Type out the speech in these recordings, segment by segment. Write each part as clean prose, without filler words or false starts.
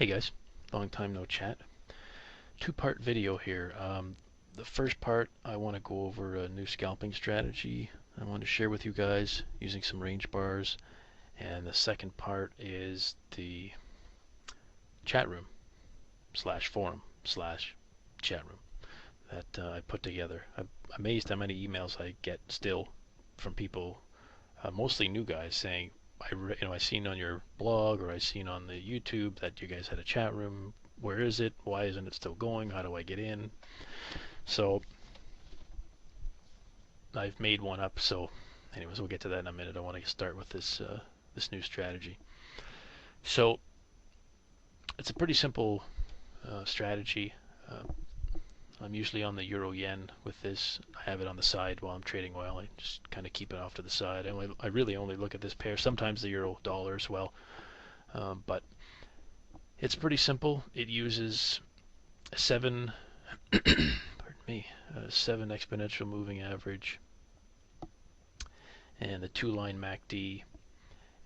Hey guys, long time no chat. Two-part video here. The first part, I want to go over a new scalping strategy I want to share with you guys using some range bars. And the second part is the chat room slash forum slash chat room that I put together. I'm amazed how many emails I get still from people, mostly new guys, saying, I seen on your blog or I seen on the YouTube that you guys had a chat room. Where is it? Why isn't it still going? How do I get in? So I've made one up. So anyways, we'll get to that in a minute. I want to start with this new strategy. So it's a pretty simple strategy. I'm usually on the euro yen with this. I have it on the side while I'm trading oil. I just kind of keep it off to the side. I really only look at this pair. Sometimes the euro dollar as well. But it's pretty simple. It uses a 7 7 exponential moving average and the 2-line MACD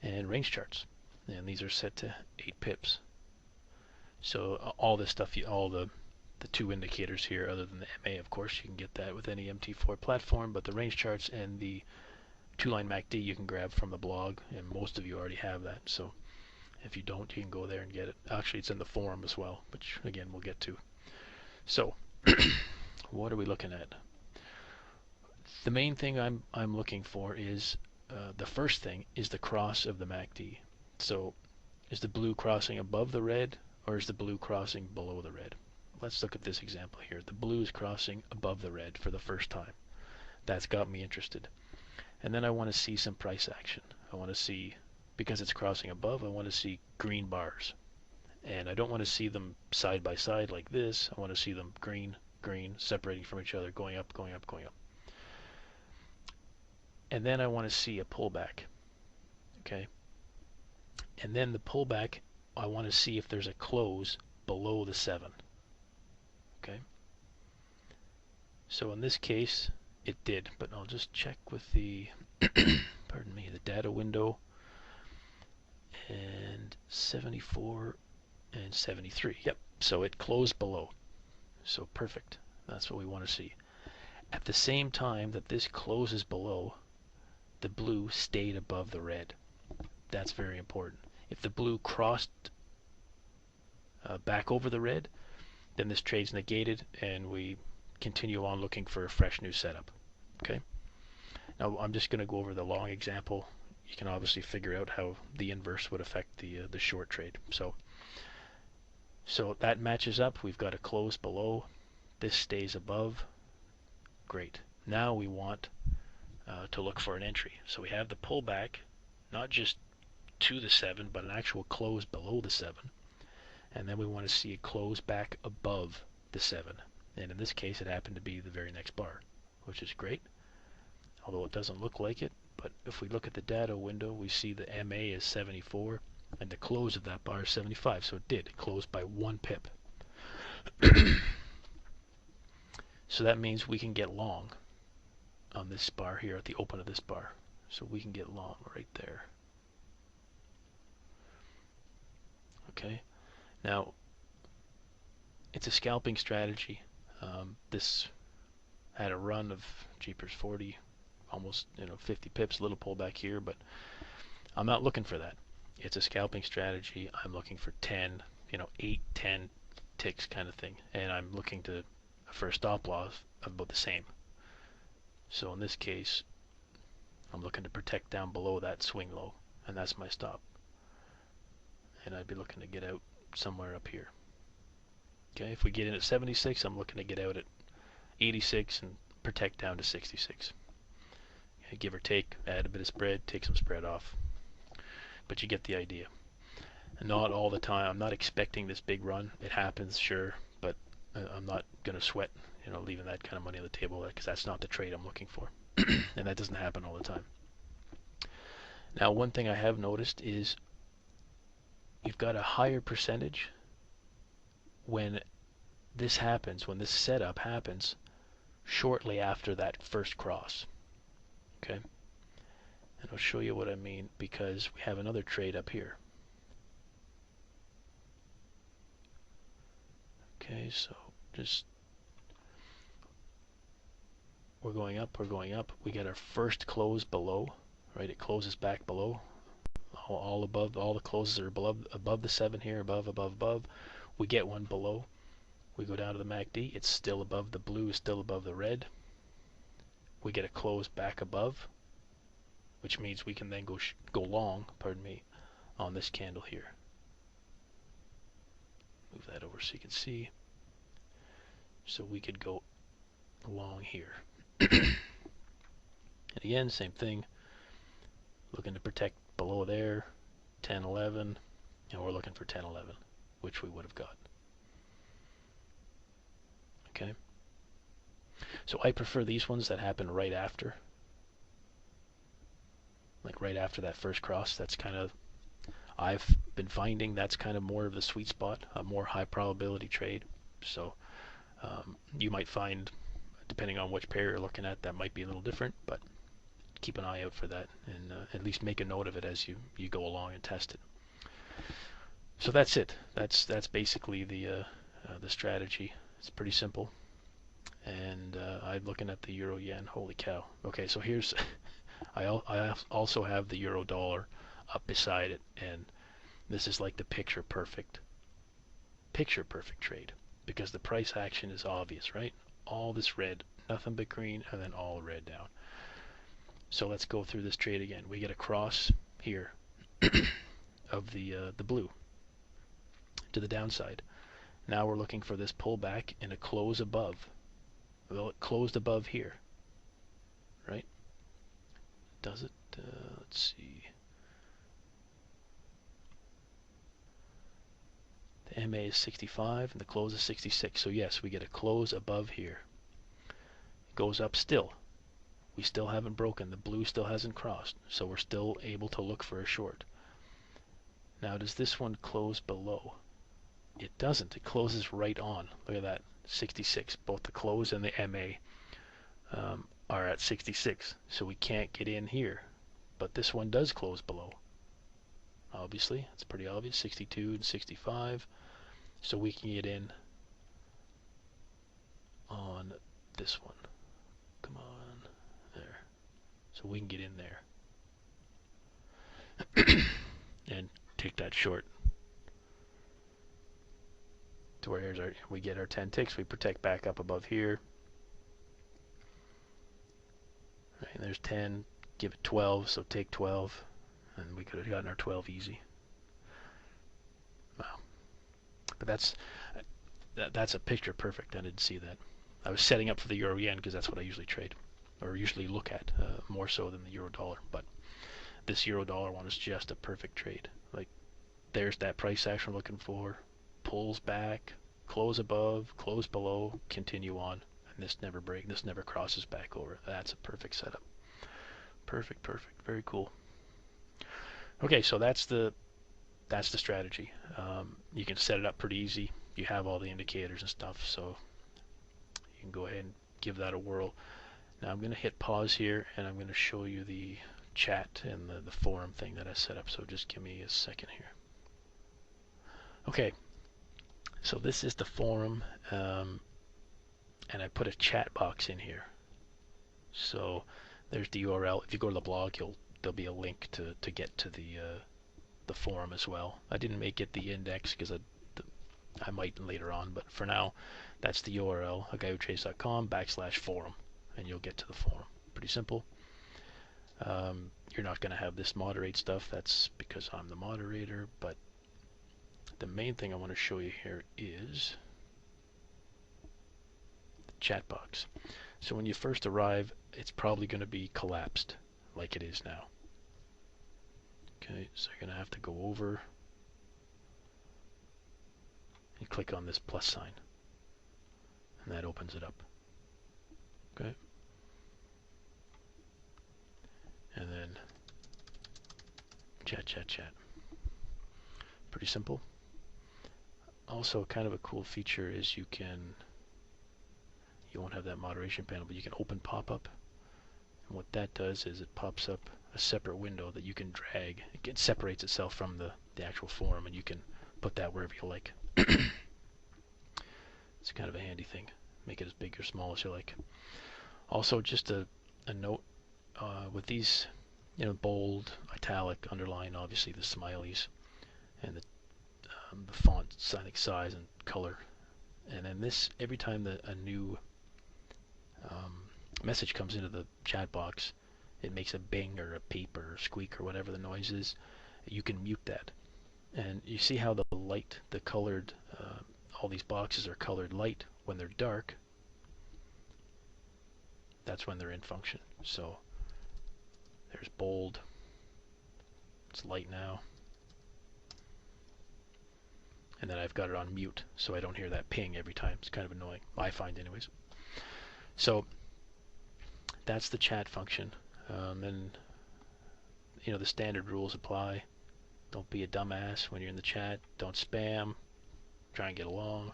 and range charts. And these are set to 8 pips. So all this stuff, all the two indicators here, other than the MA, of course, you can get that with any MT4 platform, but the range charts and the 2-line MACD you can grab from the blog, and most of you already have that. So if you don't, you can go there and get it. Actually, it's in the forum as well, which again we'll get to. So what are we looking at? The main thing I'm looking for is the first thing is the cross of the MACD. So is the blue crossing above the red, or is the blue crossing below the red? Let's look at this example here. The blue is crossing above the red for the first time. That's got me interested. And then I want to see some price action. I want to see, because it's crossing above, I want to see green bars. And I don't want to see them side by side like this. I want to see them green, green, separating from each other, going up, going up, going up. And then I want to see a pullback. Okay. And then the pullback, I want to see if there's a close below the 7. Okay. So in this case, it did, but I'll just check with the, pardon me, the data window, and 74 and 73. Yep, so it closed below. So perfect. That's what we want to see. At the same time that this closes below, the blue stayed above the red. That's very important. If the blue crossed back over the red, then this trade's negated and we continue on looking for a fresh new setup. Okay. Now I'm just going to go over the long example. You can obviously figure out how the inverse would affect the short trade. So that matches up. We've got a close below. This stays above. Great. Now we want to look for an entry. So we have the pullback, not just to the 7, but an actual close below the 7. And then we want to see it close back above the 7. And in this case, it happened to be the very next bar, which is great, although it doesn't look like it. But if we look at the data window, we see the MA is 74, and the close of that bar is 75. So it did. It closed by 1 pip. So that means we can get long on this bar here at the open of this bar. So we can get long right there. Okay. Now, it's a scalping strategy. This had a run of jeepers 40, almost 50 pips, a little pullback here, but I'm not looking for that. It's a scalping strategy. I'm looking for 10, 8, 10 ticks kind of thing, and I'm looking for a stop loss of about the same. So in this case, I'm looking to protect down below that swing low, and that's my stop. And I'd be looking to get out somewhere up here. Okay, if we get in at 76, I'm looking to get out at 86 and protect down to 66. Okay, give or take, add a bit of spread, take some spread off. But you get the idea. And not all the time. I'm not expecting this big run. It happens, sure, but I'm not going to sweat, leaving that kind of money on the table, because that's not the trade I'm looking for. And that doesn't happen all the time. Now, one thing I have noticed is you've got a higher percentage when this happens, when this setup happens shortly after that first cross. Okay? And I'll show you what I mean, because we have another trade up here. Okay, so just we're going up, we're going up. We get our first close below, right? It closes back below. All above, all the closes are above the 7 here, above. We get one below. We go down to the MACD. It's still above the blue, still above the red. We get a close back above, which means we can then go long, pardon me, on this candle here. Move that over so you can see. So we could go long here. And again, same thing. Looking to protect below there, 10, 11, and we're looking for 10, 11, which we would have got. Okay. So I prefer these ones that happen right after. Like right after that first cross. That's kind of, I've been finding that's kind of more of the sweet spot, a more high probability trade. So you might find, depending on which pair you're looking at, that might be a little different, but keep an eye out for that, and at least make a note of it as you go along and test it. So that's it. That's basically the strategy. It's pretty simple. And I'm looking at the euro yen. Holy cow. Okay, so here's I also have the euro dollar up beside it, and this is like the picture perfect trade, because the price action is obvious, right? All this red, nothing but green, and then all red down. So let's go through this trade again. We get a cross here of the blue to the downside. Now we're looking for this pullback and a close above. Well, it closed above here, right? Does it? Let's see. The MA is 65 and the close is 66. So yes, we get a close above here. It goes up still. We still haven't broken. The blue still hasn't crossed. So we're still able to look for a short. Now does this one close below? It doesn't. It closes right on. Look at that. 66. Both the close and the MA are at 66. So we can't get in here. But this one does close below. Obviously, it's pretty obvious. 62 and 65. So we can get in on this one. Come on. There. So we can get in there. And take that short. To where here's we get our 10 ticks. We protect back up above here. Right, and there's 10. Give it 12. So take 12. And we could have gotten our 12 easy. Wow. But that's a picture perfect. I didn't see that. I was setting up for the euro yen because that's what I usually trade, or usually look at, more so than the euro dollar. But this euro dollar one is just a perfect trade. Like, there's that price action we're looking for. Pulls back, close above, close below, continue on, and this never breaks. This never crosses back over. That's a perfect setup. Perfect. Very cool. Okay, so that's the strategy. You can set it up pretty easy. You have all the indicators and stuff, so you can go ahead and give that a whirl. Now I'm going to hit pause here, and I'm going to show you the chat and the forum thing that I set up. So just give me a second here. Okay, so this is the forum, and I put a chat box in here. So there's the URL. If you go to the blog, there'll be a link to get to the forum as well. I didn't make it the index because I might later on, but for now, that's the URL, aguywhotrades.com/forum, and you'll get to the forum. Pretty simple. You're not going to have this moderate stuff. That's because I'm the moderator, but the main thing I want to show you here is the chat box. So when you first arrive, it's probably going to be collapsed like it is now. Okay, so you're going to have to go over and click on this plus sign, and that opens it up. Okay, and then chat. Pretty simple. Also, kind of a cool feature is you won't have that moderation panel, but you can open pop-up, and what that does is it pops up a separate window that you can drag. It separates itself from the actual forum, and you can put that wherever you like. It's kind of a handy thing. Make it as big or small as you like. Also, just a note with these, bold, italic, underline, obviously the smileys and the font size and color. And then this, every time a new message comes into the chat box, it makes a bing or a peep or a squeak or whatever the noise is. You can mute that. And you see how the light, the colored, all these boxes are colored light. When they're dark, that's when they're in function. So there's bold. It's light now. And then I've got it on mute, so I don't hear that ping every time. It's kind of annoying, I find anyways. So that's the chat function. And the standard rules apply. Don't be a dumbass when you're in the chat. Don't spam. Try and get along.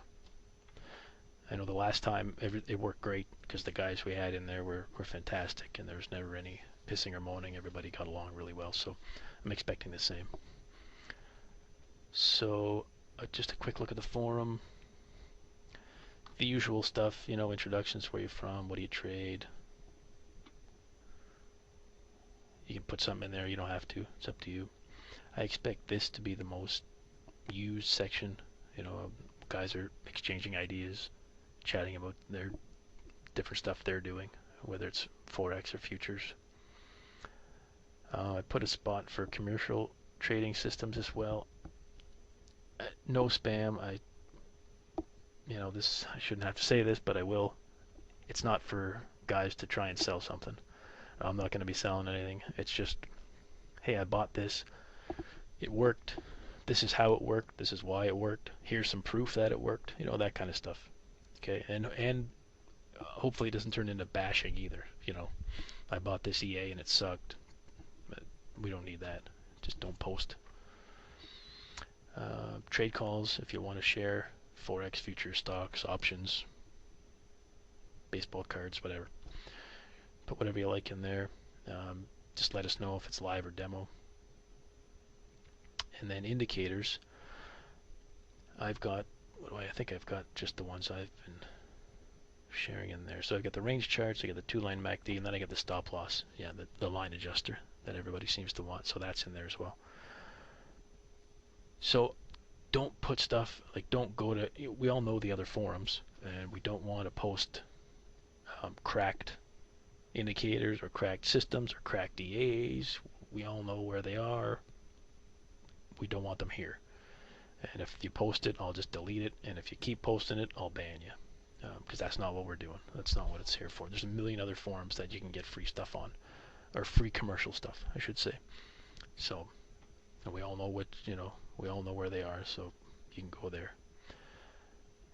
I know the last time it worked great because the guys we had in there were fantastic, and there was never any pissing or moaning. Everybody got along really well, so I'm expecting the same. So just a quick look at the forum. The usual stuff, introductions, where you're from, what do you trade. You can put something in there, you don't have to, it's up to you. I expect this to be the most used section. Guys are exchanging ideas, chatting about their different stuff they're doing, whether it's Forex or futures. I put a spot for commercial trading systems as well. No spam. I shouldn't have to say this, but I will. It's not for guys to try and sell something. I'm not going to be selling anything. It's just, hey, I bought this. It worked. This is how it worked. This is why it worked. Here's some proof that it worked. That kind of stuff. Okay, and hopefully it doesn't turn into bashing either. I bought this EA and it sucked. But we don't need that. Just don't post. Trade calls if you want to share Forex, futures, stocks, options, baseball cards, whatever. Put whatever you like in there. Just let us know if it's live or demo. And then indicators. I think I've got just the ones I've been sharing in there. So I got the range charts, I got the 2-line MACD, and then I got the stop loss. Yeah, the line adjuster that everybody seems to want. So that's in there as well. So don't put stuff, don't go to, we all know the other forums, and we don't want to post cracked indicators or cracked systems or cracked DAs. We all know where they are. We don't want them here. And if you post it, I'll just delete it. And if you keep posting it, I'll ban you. Because that's not what we're doing. That's not what it's here for. There's a million other forums that you can get free stuff on. Or free commercial stuff, I should say. So, and we all know we all know where they are, so you can go there.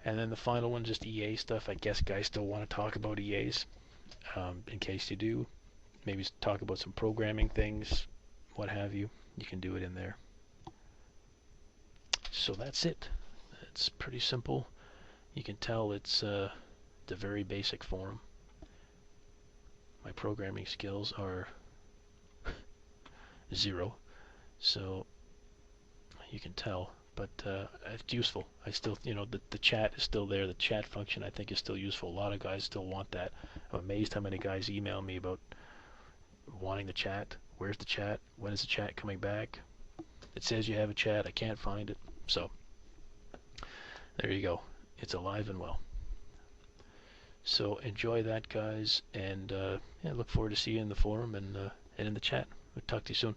And then the final one, just EA stuff. I guess guys still want to talk about EAs. In case you do, maybe talk about some programming things, what have you. You can do it in there. So that's it. It's pretty simple. You can tell it's the very basic forum. My programming skills are 0, so you can tell. But it's useful. I still, the chat is still there. The chat function, I think, is still useful. A lot of guys still want that. I'm amazed how many guys email me about wanting the chat. Where's the chat? When is the chat coming back? It says you have a chat. I can't find it. So there you go. It's alive and well. So enjoy that, guys, and look forward to seeing you in the forum and in the chat. We'll talk to you soon.